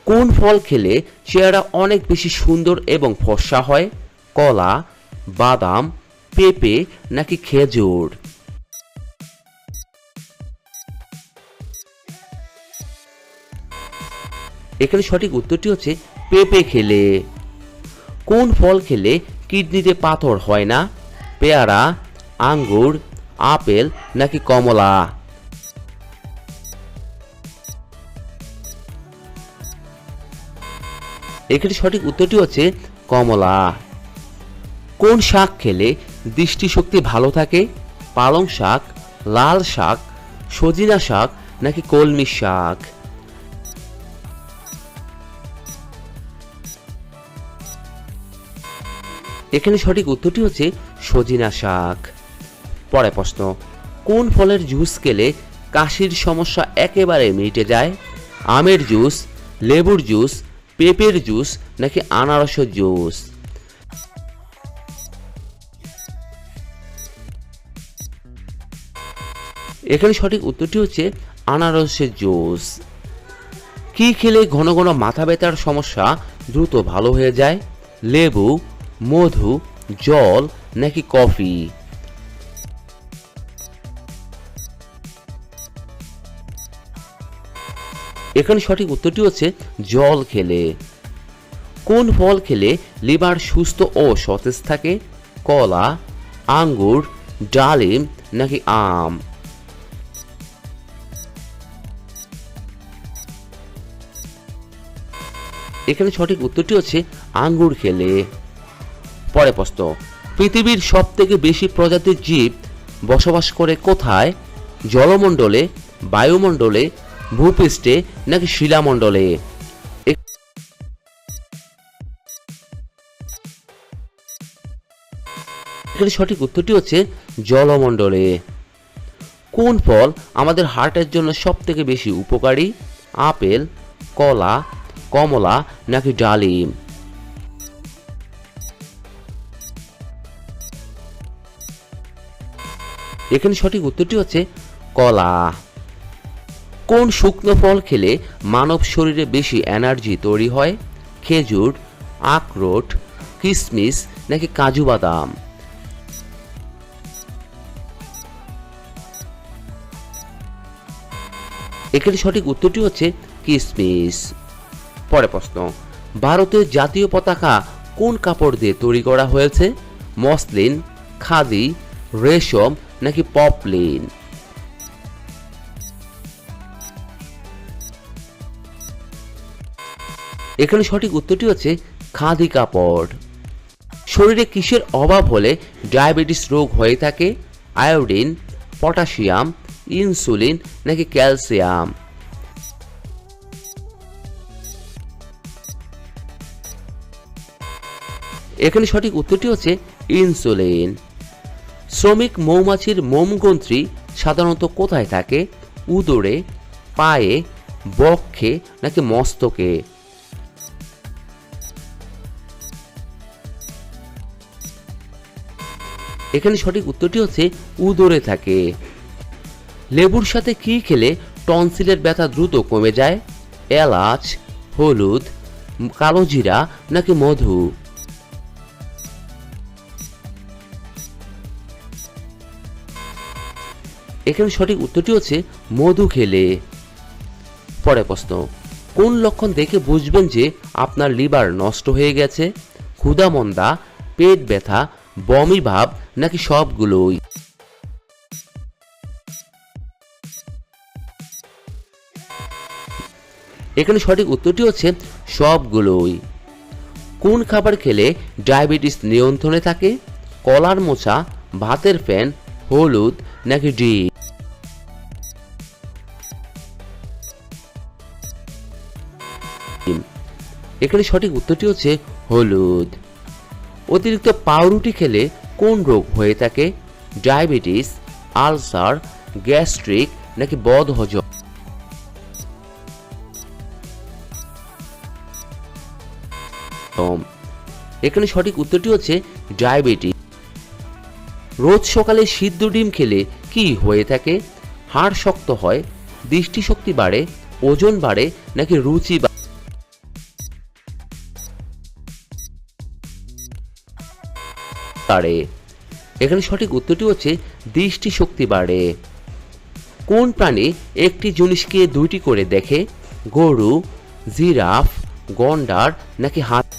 কোন ফল খেলে চেহারা অনেক বেশি সুন্দর এবং ফর্সা হয়? কলা, বাদাম, পেঁপে নাকি খেজুর? এখানে সঠিক উত্তরটি হচ্ছে পেঁপে খেলে। কোন ফল খেলে কিডনিতে পাথর হয় না? পেয়ারা, আঙ্গুর, আপেল নাকি কমলা? এখানে সঠিক উত্তরটি হচ্ছে কমলা। কোন শাক খেলে দৃষ্টিশক্তি ভালো থাকে? পালং শাক, লাল শাক, সজিনা শাক নাকি কলমি শাক? এখানে সঠিক উত্তরটি হচ্ছে সজিনা শাক। পরের প্রশ্ন, কোন ফলের জুস খেলে কাশির সমস্যা একেবারে মিটে যায়? আমের জুস, লেবুর জুস, পেঁপের জুস নাকি আনারসের জুস? এখানে সঠিক উত্তরটি হচ্ছে আনারসের জুস। কি খেলে ঘন ঘন মাথা ব্যথার সমস্যা দ্রুত ভালো হয়ে যায়? লেবু, মধু, জল নাকি কফি? এখানে সঠিক উত্তরটি হচ্ছে জল খেলে। কোন ফল খেলে লিভার সুস্থ ও সতেজ থাকে? কলা, আঙ্গুর, ডালিম নাকি আম? এখানে সঠিক উত্তরটি হচ্ছে আঙ্গুর খেলে। পরের প্রশ্ন, পৃথিবীর সবথেকে বেশি প্রজাতির জীব বসবাস করে কোথায়? জলমণ্ডলে, বায়ুমণ্ডলে, ভূপৃষ্ঠে নাকি শিলামণ্ডলে? এখানে সঠিক উত্তরটি হচ্ছে জলমণ্ডলে। কোন ফল আমাদের হার্টের জন্য সবথেকে বেশি উপকারী? আপেল, কলা, কমলা নাকি ডালিম? এখানে সঠিক উত্তরটি হচ্ছে কলা। কোন শুকনো ফল খেলে মানব শরীরে বেশি এনার্জি তৈরি হয়? খেজুর, আখরোট, কিশমিশ নাকি কাজু বাদাম? এখানে সঠিক উত্তরটি হচ্ছে কিশমিশ। পরের প্রশ্ন, ভারতের জাতীয় পতাকা কোন কাপড় দিয়ে তৈরি করা হয়েছে? মসলিন, খাদি, রেশম নাকি পপলিন? এখানে সঠিক উত্তরটি হচ্ছে খাদি কাপড়। শরীরে কিসের অভাব হলে ডায়াবেটিস রোগ হয়ে থাকে? আয়োডিন, পটাশিয়াম, ইনসুলিন নাকি ক্যালসিয়াম? এখানে সঠিক উত্তরটি হচ্ছে ইনসুলিন। শ্রমিক মৌমাছির মোমগ্রন্থি সাধারণত কোথায় থাকে? উদরে, পায়ে, বক্ষে নাকি মস্তকে? এখানে সঠিক উত্তরটি হচ্ছে উদরে থাকে। লেবুর সাথে কি খেলে টনসিলের ব্যথা দ্রুত কমে যায়? এলাচ, হলুদ, কালো জিরা নাকি মধু? এখানে সঠিক উত্তরটি হচ্ছে মধু খেলে। পরের প্রশ্ন, কোন লক্ষণ দেখে বুঝবেন যে আপনার লিভার নষ্ট হয়ে গেছে? ক্ষুধামন্দা, পেট ব্যথা, বমি ভাব নাকি সবগুলোই? এখানে সঠিক উত্তরটি হচ্ছে সবগুলোই। কোন খাবার খেলে ডায়াবেটিস নিয়ন্ত্রণে থাকে? কলার মোচা, ভাতের ফ্যান, হলুদ নাকি ডিম? এখানে সঠিক উত্তরটি হচ্ছে হলুদ। অতিরিক্ত পাউরুটি খেলে কোন রোগ হয়ে থাকে? ডায়াবেটিস, আলসার, গ্যাস্ট্রিক নাকি বদহজম? এখানে সঠিক উত্তরটি হচ্ছে ডায়াবেটিস। রোজ সকালে সিদ্ধ ডিম খেলে কি হয়ে থাকে? হাড় শক্ত হয়, দৃষ্টিশক্তি বাড়ে, ওজন বাড়ে নাকি রুচি বাড়ে? বাড়ে? এখানে সঠিক উত্তরটি হচ্ছে দৃষ্টিশক্তি বাড়ে। কোন প্রাণী একটি জিনিসকে দুইটি করে দেখে? গরু, জিরাফ, গন্ডার নাকি হাতি?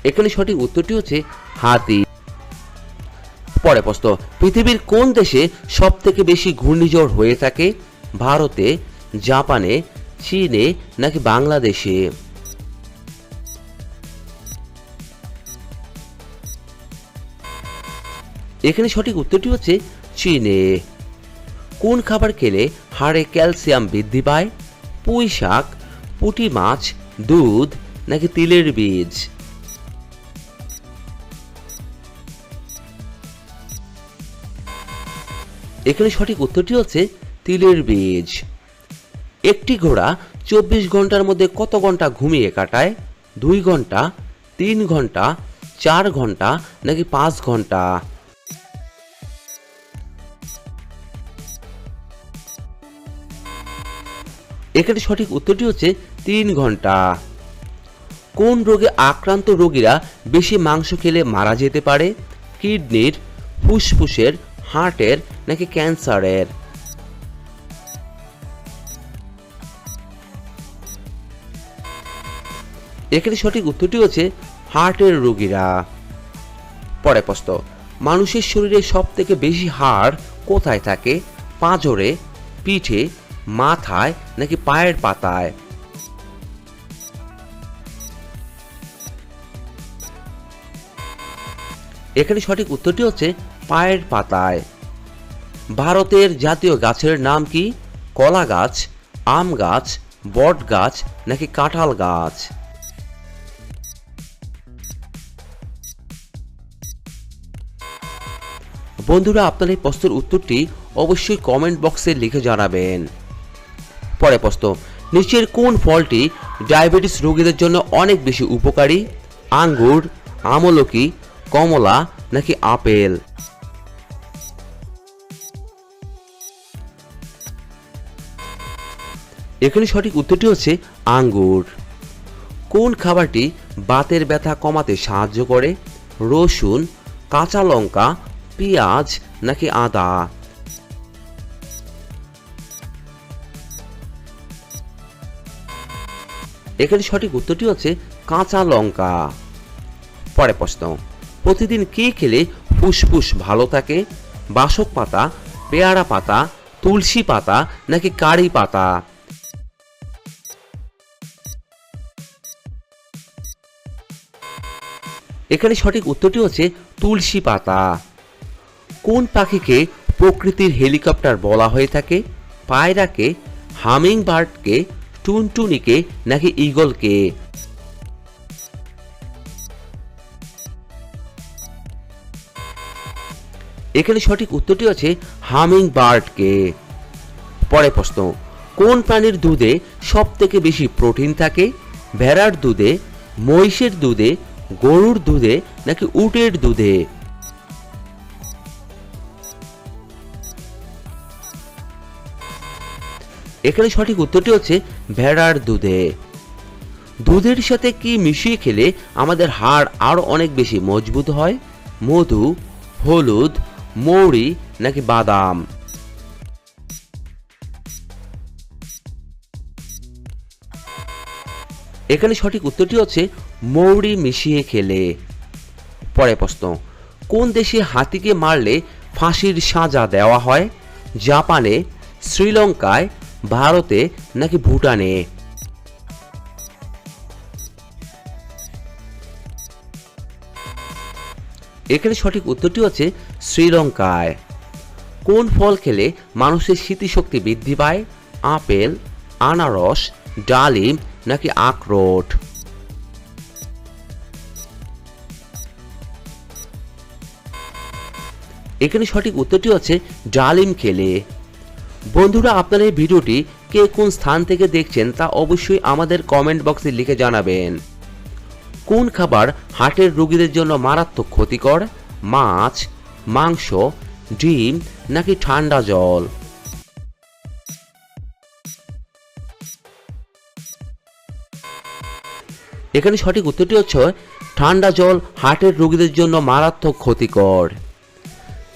এখানে সঠিক উত্তরটি হচ্ছে হাতি। পরে প্রশ্ন, পৃথিবীর কোন দেশে সব থেকে বেশি ঘূর্ণিঝড় হয়ে থাকে? ভারতে, জাপানে, চীনে নাকি বাংলাদেশে? এখানে সঠিক উত্তরটি হচ্ছে চীনে। কোন খাবার খেলে হাড়ে ক্যালসিয়াম বৃদ্ধি পায়? পুঁই শাক, পুঁটি মাছ, দুধ নাকি তিলের বীজ? এখানে সঠিক উত্তরটি হচ্ছে তিলের বীজ। একটি ঘোড়া 24 ঘন্টার মধ্যে কত ঘন্টা ঘুমিয়ে কাটায়? 2 ঘন্টা, 3 ঘন্টা, 4 ঘন্টা নাকি 5 ঘন্টা? এখানে সঠিক উত্তরটি হচ্ছে 3 ঘন্টা। কোন রোগে আক্রান্ত রোগীরা বেশি মাংস খেলে মারা যেতে পারে? কিডনির, ফুসফুসের, হার্টের নাকি ক্যান্সারের? এখানে সঠিক উত্তরটি হচ্ছে হার্টের রোগীরা। পরে প্রশ্ন, মানুষের শরীরে সব থেকে বেশি হাড় কোথায় থাকে? পাঁজরে, পিঠে, মাথায় নাকি পায়ের পাতায়? এখানে সঠিক উত্তরটি হচ্ছে পায়ের পাতায়। ভারতের জাতীয় গাছের নাম কি? কলা গাছ, আম গাছ, বট গাছ নাকি কাঁঠাল গাছ? বন্ধুরা, আপনার এই প্রশ্নের উত্তরটি অবশ্যই কমেন্ট বক্সে লিখে জানাবেন। পরে প্রশ্ন, নিচের কোন ফলটি ডায়াবেটিস রোগীদের জন্য অনেক বেশি উপকারী? আঙ্গুর, আমলকি, কমলা নাকি আপেল? এখানে সঠিক উত্তরটি হচ্ছে আঙ্গুর। কোন খাবারটি বাতের ব্যথা কমাতে সাহায্য করে? রসুন, কাঁচা লঙ্কা, পেঁয়াজ নাকি আদা? এখানে সঠিক উত্তরটি হচ্ছে কাঁচা লঙ্কা। পরে প্রশ্ন, প্রতিদিন কি খেলে ফুসফুস ভালো থাকে? বাসক পাতা, পেয়ারা পাতা, তুলসী পাতা নাকি কারি পাতা? এখানে সঠিক উত্তরটি হচ্ছে তুলসী পাতা। কোন পাখিকে প্রকৃতির হেলিকপ্টার বলা হয়ে থাকে? পায়রাকে, হামিং বার্ডকে, টুনটুনিকে নাকি ঈগলকে? এখানে সঠিক উত্তরটি হচ্ছে হামিং বার্ডকে। পরে প্রশ্ন, কোন প্রাণীর দুধে সব থেকে বেশি প্রোটিন থাকে? ভেড়ার দুধে, মহিষের দুধে, গরুর দুধে নাকি উটের দুধে? এখানে সঠিক উত্তরটি হচ্ছে ভেড়ার দুধে। দুধের সাথে কি মিশিয়ে খেলে আমাদের হাড় আরো অনেক বেশি মজবুত হয়? মধু, হলুদ, মৌরি নাকি বাদাম? এখানে সঠিক উত্তরটি হচ্ছে মৌরি মিশিয়ে খেলে। পরে প্রশ্ন, কোন দেশে হাতিকে মারলে ফাঁসির সাজা দেওয়া হয়? জাপানে, শ্রীলঙ্কায়, ভারতে নাকি ভুটানে? এখানে সঠিক উত্তরটি হচ্ছে শ্রীলঙ্কায়। কোন ফল খেলে মানুষের স্মৃতিশক্তি বৃদ্ধি পায়? আপেল, আনারস, ডালিম নাকি আখরোট? এখানে সঠিক উত্তরটি হচ্ছে ডালিম খেলে। বন্ধুরা, আপনারা এই ভিডিওটি কে কোন স্থান থেকে দেখছেন তা অবশ্যই আমাদের কমেন্ট বক্সে লিখে জানাবেন। কোন খাবার হার্টের রোগীদের জন্য মারাত্মক ক্ষতিকর? মাছ, মাংস, ডিম নাকি ঠান্ডা জল? এখানে সঠিক উত্তরটি হচ্ছে ঠান্ডা জল হার্টের রোগীদের জন্য মারাত্মক ক্ষতিকর।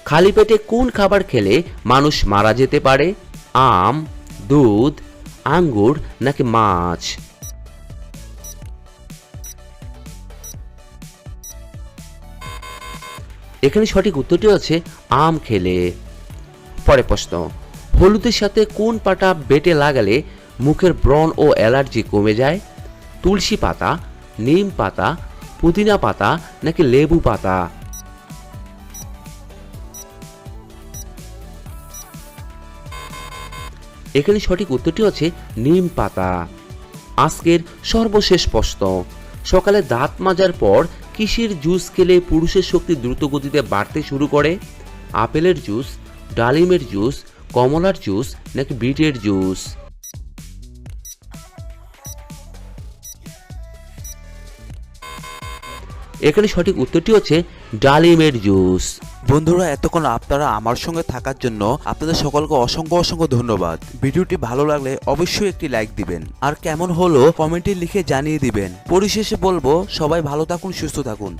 খালি পেটে কোন খাবার খেলে মানুষ মারা যেতে পারে? আম, দুধ, আঙ্গুর নাকি মাছ? এখানে সঠিক উত্তরটি হচ্ছে আম খেলে। পরে প্রশ্ন, হলুদের সাথে কোন পাতা বেটে লাগালে মুখের ব্রণ ও অ্যালার্জি কমে যায়? তুলসী পাতা, নিম পাতা, পুদিনা পাতা নাকি লেবু পাতা? এখানে সঠিক উত্তরটি হচ্ছে নিম পাতা। আজকের সর্বশেষ প্রশ্ন, সকালে দাঁত মাজার পর কিসের জুস খেলে পুরুষের শক্তি দ্রুত গতিতে বাড়তে শুরু করে? আপেলের জুস, ডালিমের জুস, কমলার জুস নাকি বিটের জুস? এখানে সঠিক উত্তরটি হচ্ছে ডালিমের জুস। বন্ধুরা, এতক্ষণ আপনারা আমার সঙ্গে থাকার জন্য আপনাদের সকলকে অসংখ্য অসংখ্য ধন্যবাদ। ভিডিওটি ভালো লাগলে অবশ্যই একটি লাইক দিবেন, আর কেমন হলো কমেন্টে লিখে জানিয়ে দিবেন। পরিশেষে বলবো, সবাই ভালো থাকুন, সুস্থ থাকুন।